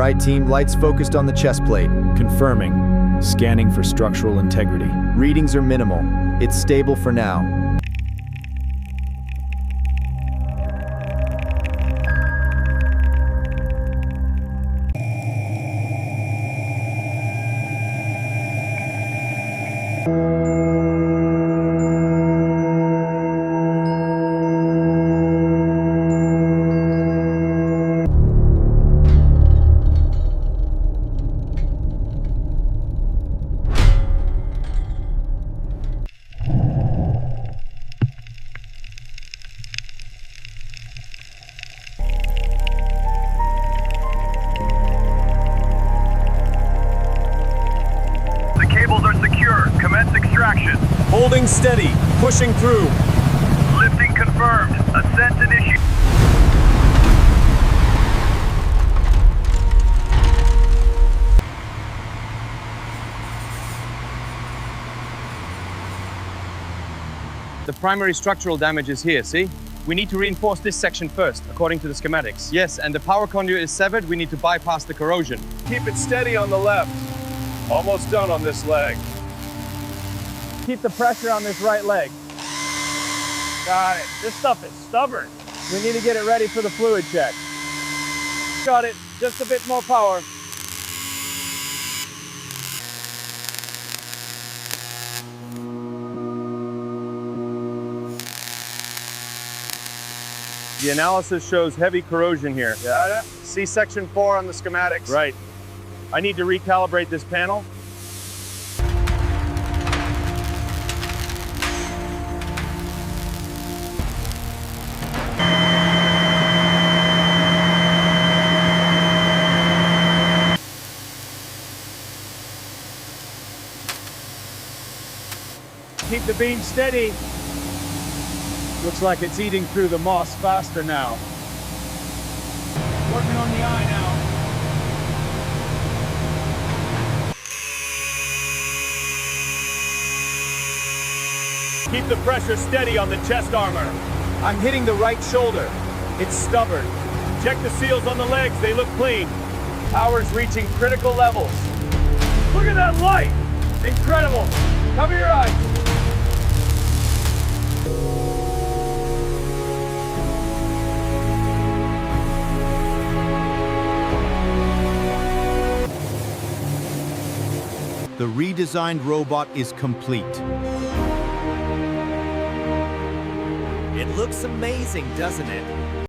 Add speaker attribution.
Speaker 1: right, team. Lights focused on the chest plate.
Speaker 2: Confirming. Scanning for structural integrity.
Speaker 1: Readings are minimal. It's stable for now.
Speaker 2: Holding steady, pushing through.
Speaker 3: Lifting confirmed. Ascent initiated.
Speaker 4: The primary structural damage is here, see? We need to reinforce this section first, according to the schematics. Yes, and the power conduit is severed. We need to bypass the corrosion.
Speaker 5: Keep it steady on the left. Almost done on this leg.
Speaker 4: Keep the pressure on this right leg.
Speaker 5: Got it. This stuff is stubborn.
Speaker 4: We need to get it ready for the fluid check.
Speaker 5: Got it. Just a bit more power.
Speaker 4: The analysis shows heavy corrosion here.
Speaker 5: Yeah.
Speaker 4: See section 4 on the schematics.
Speaker 5: Right.
Speaker 4: I need to recalibrate this panel.
Speaker 5: Keep the beam steady. Looks like it's eating through the moss faster now. Working on the eye now. Keep the pressure steady on the chest armor.
Speaker 4: I'm hitting the right shoulder.
Speaker 5: It's stubborn. Check the seals on the legs, they look clean. Power's reaching critical levels. Look at that light! Incredible! Cover your eyes.
Speaker 1: The redesigned robot is complete.
Speaker 6: It looks amazing, doesn't it?